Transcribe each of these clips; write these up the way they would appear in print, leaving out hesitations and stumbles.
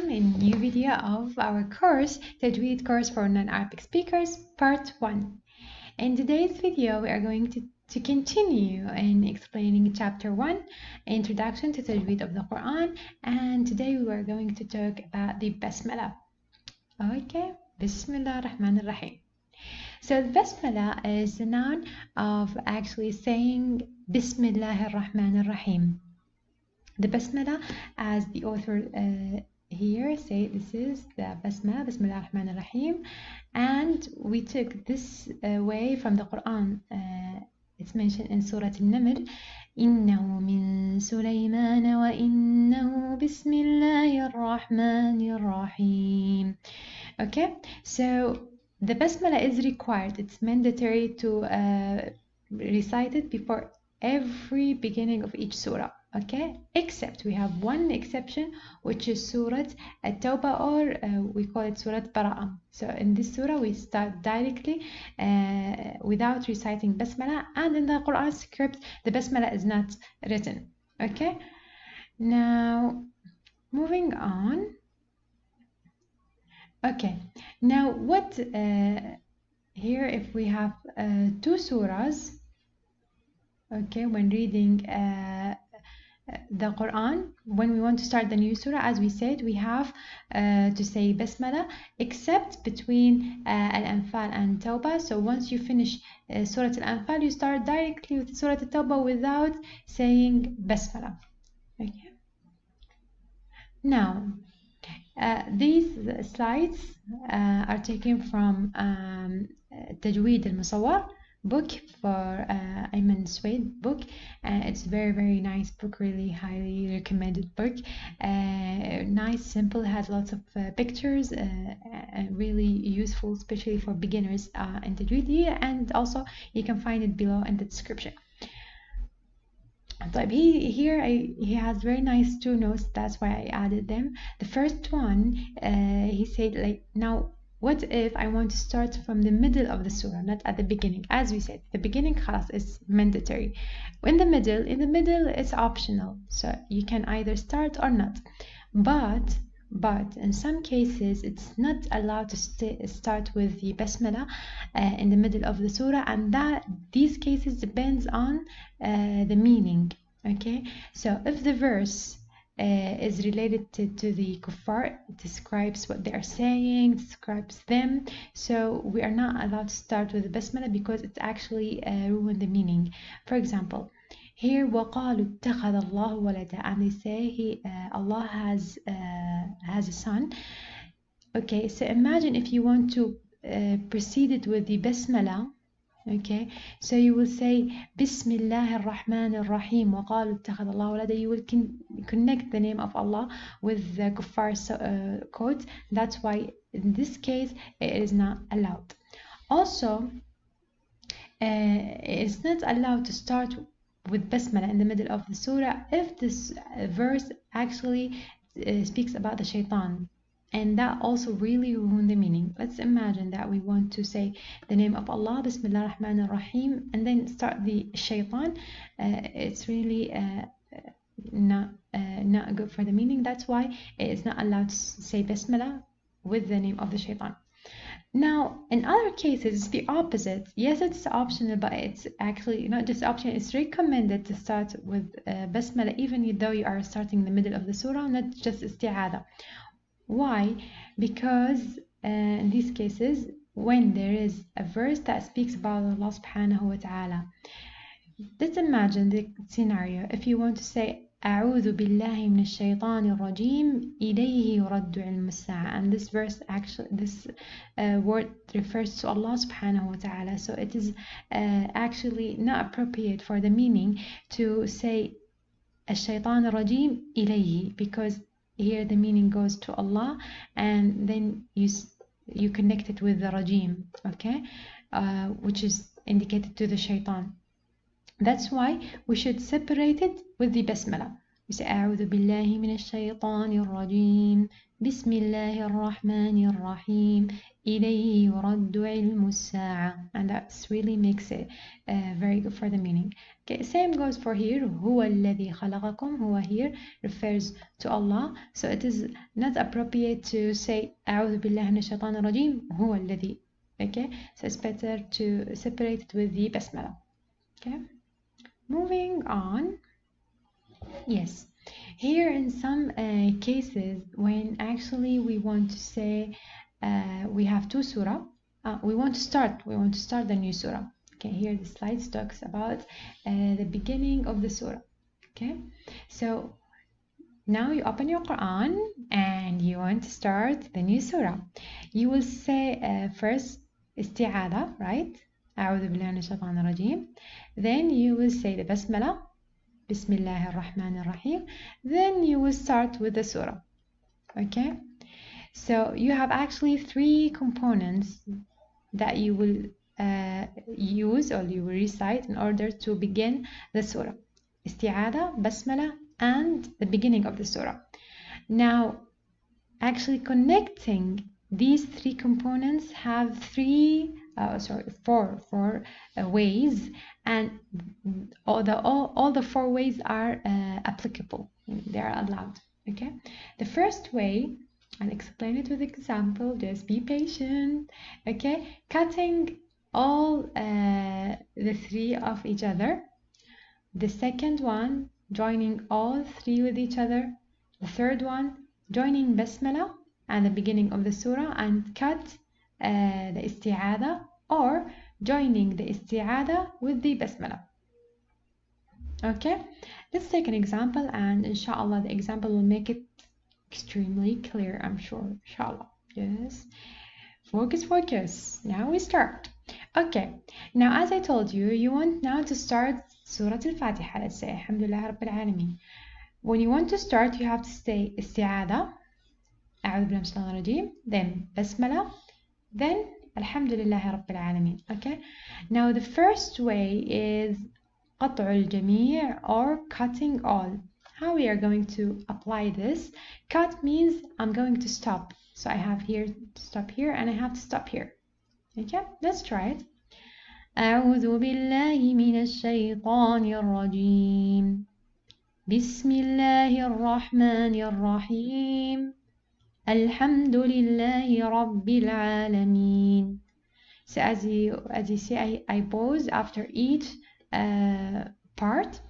welcome in new video of our course, Tajweed course for non-Arabic speakers, part 1. In today's video, we are going to continue in explaining chapter 1, Introduction to Tajweed of the Quran, and today we are going to talk about the Basmalah. Okay, Bismillah ar-Rahman ar-Rahim. So the Basmalah is the noun of actually saying Bismillah ar-Rahman ar-Rahim. The Basmalah, as the author here say, this is the Basmalah, Bismillah ar-Rahman ar-Rahim, and we took this way from the Quran. It's mentioned in Surah Al-Naml, إنه من سليمان وإنه بسم الله الرحمن الرحيم. Okay, so the Basmalah is required. It's mandatory to recite it before every beginning of each surah. Okay, except we have one exception, which is Surah At-Tawbah, or we call it Surah Bara'ah. So in this surah we start directly without reciting Basmalah, and in the Quran script the Basmalah is not written. Okay, now moving on. Okay, now what here, if we have two surahs, okay, when reading the Quran, when we want to start the new surah, as we said, we have to say Basmalah, except between Al-Anfal and Tawbah. So once you finish Surah Al-Anfal, you start directly with Surah Al-Tawbah without saying Basmalah. Okay. Now, these slides are taken from Tajweed Musawr book for Ayman Suwaid book. It's very nice book, really highly recommended book. Nice, simple, has lots of pictures, really useful, especially for beginners in Tajweed, and also you can find it below in the description. But he has very nice two notes, that's why I added them. The first one, he said, like, now what if I want to start from the middle of the surah, not at the beginning? As we said, the beginning class is mandatory. In the middle it's optional, so you can either start or not. But in some cases it's not allowed to start with the Basmalah in the middle of the surah, and these cases depends on the meaning. Okay, so if the verse is related to the kuffar, it describes what they are saying, describes them, so we are not allowed to start with the Basmalah because it actually ruins the meaning. For example, here وَقَالُوا اتَّخَذَ اللَّهُ وَلَدًا, and they say Allah has a son. Okay, so imagine if you want to proceed it with the Basmalah. Okay, so you will say Bismillah ar-Rahman ar-Rahim wa qalu ittakhadha Allahu walada. You will connect the name of Allah with the kuffar quote. That's why in this case it is not allowed. Also, it is not allowed to start with Basmalah in the middle of the surah if this verse actually speaks about the shaitan. And that also really ruins the meaning. Let's imagine that we want to say the name of Allah, Bismillah ar-Rahman ar-Rahim, and then start the shaitan. It's really not good for the meaning. That's why it is not allowed to say Bismillah with the name of the shaitan. Now, in other cases, it's the opposite. Yes, it's optional, but it's actually not just optional. It's recommended to start with Basmalah, even though you are starting in the middle of the surah, not just isti'adha. Why? Because in these cases, when there is a verse that speaks about Allah subhanahu wa ta'ala, let's imagine the scenario. If you want to say أعوذ بالله من الشيطان الرجيم إليه يرد علم الساعة, and this verse actually, this word refers to Allah subhanahu wa ta'ala, so it is actually not appropriate for the meaning to say الشيطان الرجيم إليه, because here the meaning goes to Allah, and then you connect it with the rajim, okay, which is indicated to the shaitan. That's why we should separate it with the Basmalah. We say أعوذ بالله من الشيطان الرجيم بسم الله الرحمن الرحيم إليه يرد علم الساعة, and that really makes it very good for the meaning. Okay, same goes for here. هو الذي خلقكم. هو here refers to Allah, so it is not appropriate to say أعوذ بالله من الشيطان الرجيم هو الذي. Okay, so it's better to separate it with the Basmalah. Okay, moving on. Yes, here in some cases when actually we want to say we have two surah, we want to start the new surah. Okay, here the slides talks about the beginning of the surah. Okay, so now you open your Quran and you want to start the new surah. You will say first isti'adha, right? أعوذ بالله من الشيطان الرجيم. Then you will say the Basmalah, Bismillah ar-Rahman ar-Rahim. Then you will start with the surah. Okay? So you have actually three components that you will use or you will recite in order to begin the surah. Isti'adha, Basmalah, and the beginning of the surah. Now, actually connecting these three components have four ways, and all the four ways are applicable. They are allowed. Okay, the first way, I'll explain it with example. Just be patient. Okay, cutting all the three of each other. The second one, joining all three with each other. The third one, joining Basmalah and the beginning of the surah and cut the isti'adha, or joining the isti'adha with the Basmalah. Okay, let's take an example, and inshallah the example will make it extremely clear, I'm sure. Inshallah. Yes, focus. Now we start. Okay, now as I told you, you want now to start Surah Al-Fatiha. Let's say Alhamdulillah Rabbil Alameen. When you want to start, you have to say isti'adha, أعوذ بالله من الشيطان الرجيم, then Basmalah, then Alhamdulillah Rabbil Alameen. Okay, now the first way is قطع الجميع, or cutting all. How we are going to apply this? Cut means I'm going to stop. So I have here to stop here and I have to stop here. Okay, let's try it. أعوذ بالله من الشيطان الرجيم بسم الله الرحمن الرحيم الحمد لله رب العالمين. So as you see, I pause after each part,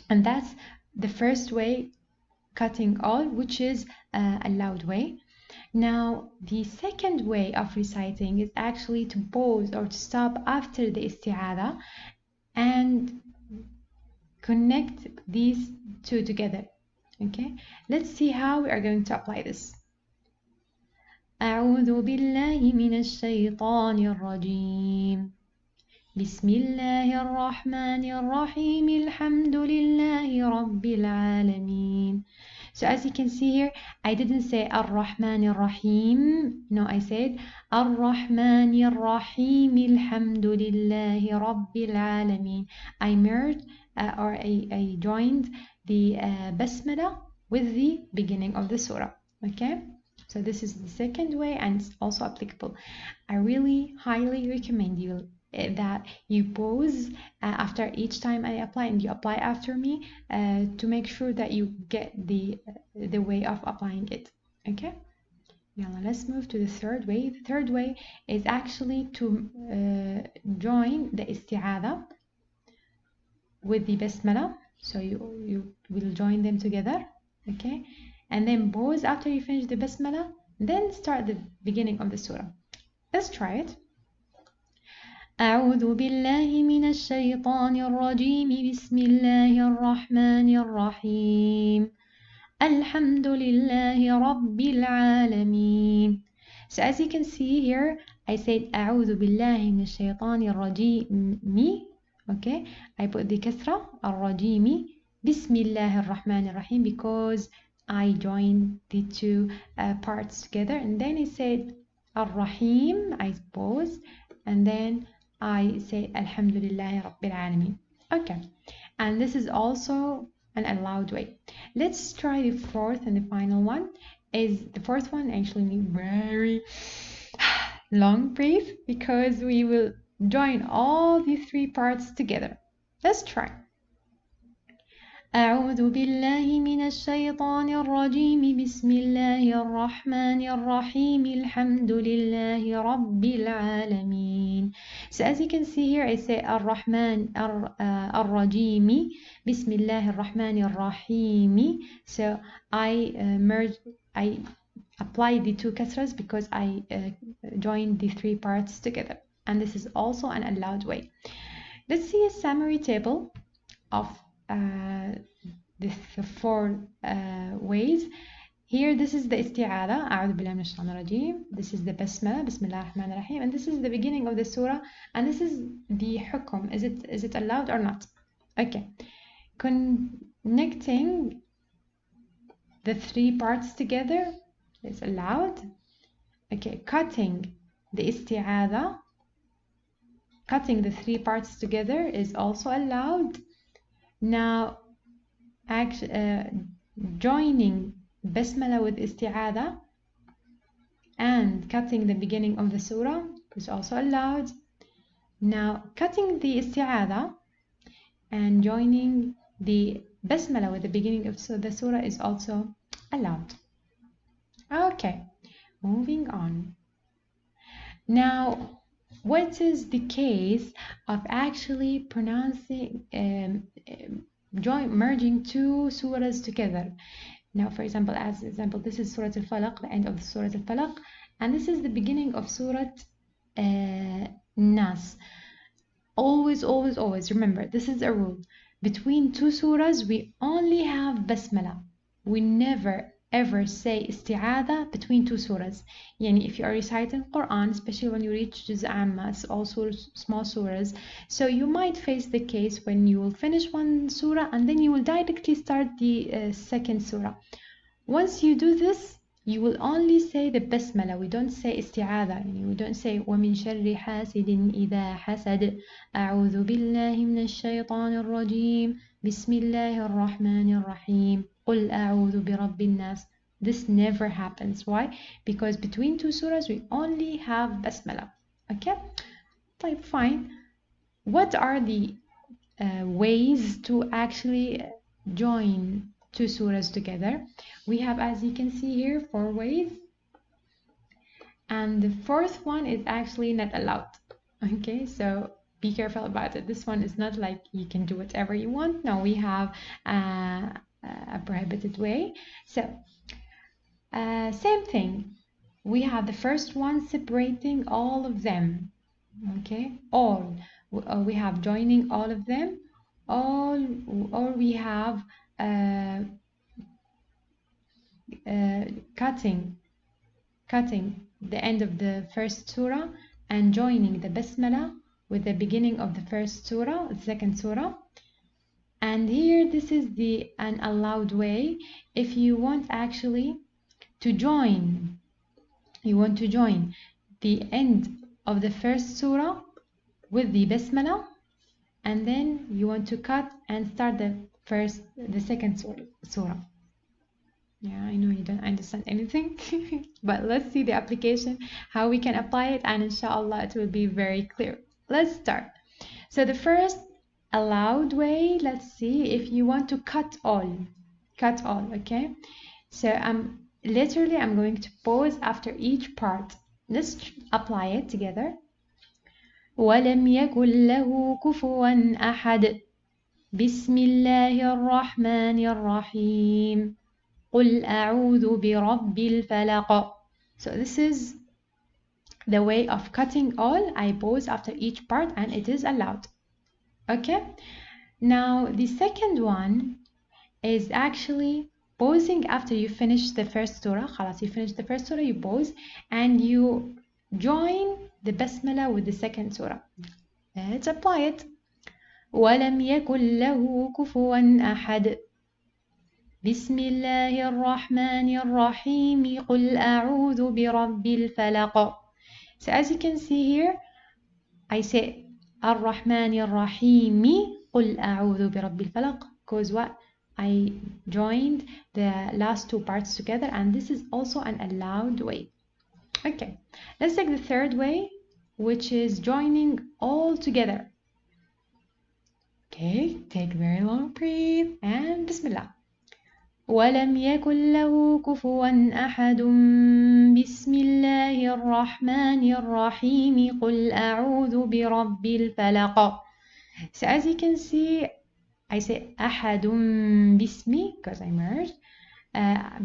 and that's the first way, cutting all, which is a loud way. Now the second way of reciting is actually to pause or to stop after the isti'adha and connect these two together. Okay, let's see how we are going to apply this. أعوذ بالله من الشيطان الرجيم بسم الله الرحمن الرحيم الحمد لله رب العالمين. So as you can see here, I didn't say Ar-Rahman Ar-Rahim. No, I said Ar-Rahman Ar-Rahim Alhamdulillahi Rabbil Alameen. I merged or I joined the Basmalah with the beginning of the surah. Okay, so this is the second way, and it's also applicable. I really highly recommend you that you pause after each time I apply, and you apply after me to make sure that you get the way of applying it. Okay, now let's move to the third way. The third way is actually to join the isti'adha with the Basmalah. So you will join them together. Okay, and then pause after you finish the Basmalah, then start the beginning of the surah. Let's try it. أعوذ بالله من الشيطان الرجيم بسم الله الرحمن الرحيم الحمد لله رب العالمين. So as you can see here, I said أعوذ بالله من الشيطان الرجيم. Okay, I put the kasra الرجيم بسم الله الرحمن الرحيم because I joined the two parts together, and then I said الرحيم, I paused, and then I say Alhamdulillah Rabbil Alameen. Okay, and this is also and a loud way. Let's try the fourth and the final one. The fourth one actually need very long breath because we will join all the three parts together. Let's try. أعوذ بالله من الشيطان الرجيم بسم الله الرحمن الرحيم الحمد لله رب العالمين. So as you can see here, I say الرحمن الرجيم بسم الله الرحمن الرحيم. So I apply the two kasras because I join the three parts together, and this is also an allowed way. Let's see a summary table of the four ways. Here, this is the isti'adha, أعوذ بالله من الشيطان الرجيم. This is the basmala, Bismillah ar-Rahman ar-Rahim, and this is the beginning of the surah, and this is the hukum. Is it allowed or not? Okay. Connecting the three parts together is allowed. Okay, cutting the isti'adha, cutting the three parts together is also allowed. Now, joining Basmala with isti'adha and cutting the beginning of the surah is also allowed. Now, cutting the isti'adha and joining the Basmala with the beginning of the surah is also allowed. Okay, moving on. Now, what is the case of actually pronouncing, merging two surahs together? Now, for example, this is Surah Al-Falaq, the end of Surah Al-Falaq, and this is the beginning of Surah Nas. Always remember, this is a rule. Between two surahs, we only have Basmala. We never ever say isti'adha between two surahs. Yani if you are reciting Quran, especially when you reach Juz' Amma, all surahs, small surahs, so you might face the case when you will finish one surah and then you will directly start the second surah. Once you do this, you will only say the Basmala. We don't say isti'adha. We don't say وَمِن شَرِّ حَاسِدٍ إِذَا حَسَدَ أَعُوذُ بِاللَّهِ مِنَ الشَّيْطَانِ الرَّجِيمِ بِسْمِ اللَّهِ الرَّحْمَنِ الرَّحِيم قُلْ أَعُوذُ بِرَبِّ النَّاسِ. This never happens. Why? Because between two surahs we only have Basmala. Okay? Fine. What are the ways to actually join two surahs together? We have, as you can see here, 4 ways, and the fourth one is actually not allowed. Okay, so be careful about it. This one is not like you can do whatever you want. No, we have a prohibited way. So same thing, we have the first one separating all of them. Okay, all, we have joining all of them, all, or we have cutting the end of the first surah and joining the Basmala with the beginning of the first surah, the second surah. And here, this is an allowed way. If you want actually to join, the end of the first surah with the Basmala, and then you want to cut and start the second surah. Yeah, I know you don't understand anything, but let's see the application, how we can apply it, and inshallah it will be very clear. Let's start. So the first allowed way, let's see, if you want to cut all, okay? So I'm going to pause after each part. Let's apply it together. وَلَمْ يَكُنْ لَهُ كُفُوًا أَحَدٌ بِسْمِ اللَّهِ الرَّحْمَنِ الرَّحِيمِ قُلْ أَعُوذُ بِرَبِّ الْفَلَقِ. So this is the way of cutting all. I pause after each part and it is allowed. Okay? Now the second one is actually pausing after you finish the first surah. خلاص, you finish the first surah, you pause and you join the Basmala with the second surah. Let's apply it. وَلَمْ يَكُنْ لَهُ كُفُوًا أَحَدٌ بسم الله الرحمن الرحيم قل أعوذ برب الفلق. So as you can see here, I say الرحمن الرحيم قل أعوذ برب الفلق, because what? I joined the last two parts together, and this is also an allowed way. Okay, let's take the third way, which is joining all together. Okay, take a very long breath and Bismillah. ولم يكن له كفوا أحد بسم الله الرحمن الرحيم قل أعوذ برب الفلق. So as you can see, I say أحد باسمي because I merged,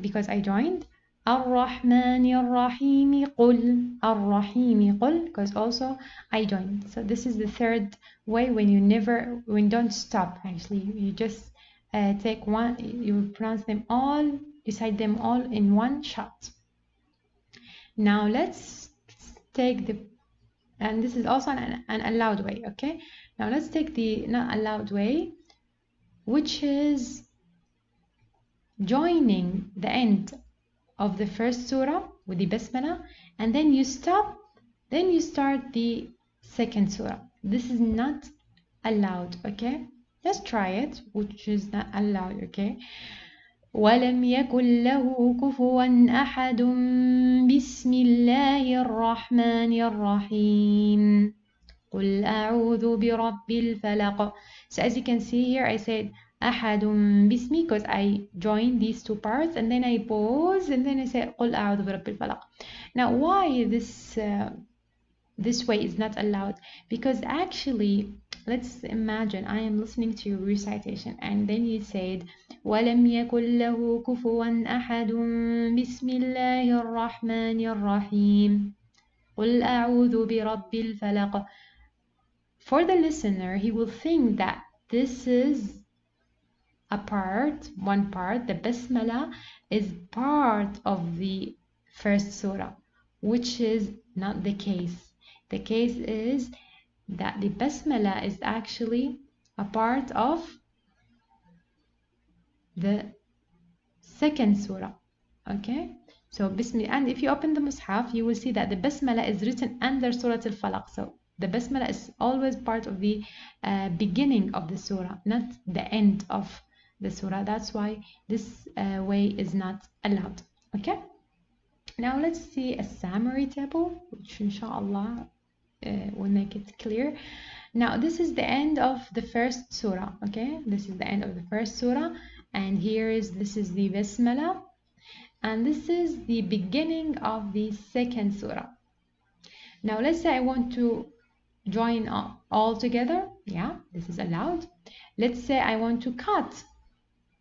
because I joined. الرحمن الرحيم قل. الرحيم قل because also I joined. So this is the third way when you don't stop actually. You just take one, you pronounce them all, recite them all in one shot. Now let's take and this is also an allowed way, okay? Now let's take the not allowed way, which is joining the end of the first surah with the Basmalah, and then you stop, then you start the second surah. This is not allowed, okay? Let's try it, which is not allowed, okay? ولم يكن له كفوا أحد بسم الله الرحمن الرحيم قل أعوذ برب الفلق. So as you can see here, I said أحد باسمي because I joined these two parts, and then I pause, and then I said قل أعوذ برب الفلق. Now why this way is not allowed? Because actually, let's imagine I am listening to your recitation, and then you said ولم يكن له كفوا أحد بسم الله الرحمن الرحيم قل أعوذ برب الفلق. For the listener, he will think that this is one part, the Basmalah is part of the first surah, which is not the case. The case is that the Basmalah is actually a part of the second surah, okay? So Bismillah, and if you open the Mus'haf, you will see that the Basmalah is written under Surah Al-Falaq. So the Basmalah is always part of the beginning of the surah, not the end of the surah. That's why this way is not allowed, okay? Now let's see a summary table, which inshallah will make it clear. Now this is the end of the first surah, okay? This is the end of the first surah, and this is the Basmalah, and this is the beginning of the second surah. Now let's say I want to join all together. Yeah, this is allowed. Let's say I want to cut.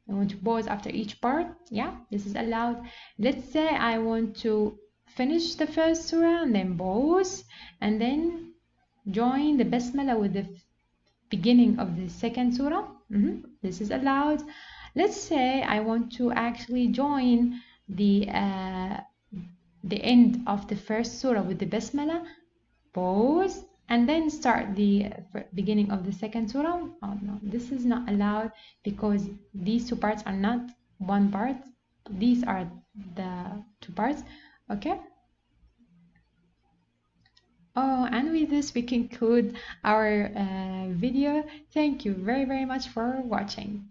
I want to pause after each part. Yeah, this is allowed. Let's say I want to finish the first surah and then pause and then join the Basmalah with the beginning of the second surah. This is allowed. Let's say I want to actually join the end of the first surah with the Basmalah, pause, and then start the beginning of the second surah. Oh no, this is not allowed because these two parts are not one part. These are the two parts, okay? Oh, and with this we conclude our video. Thank you very much for watching.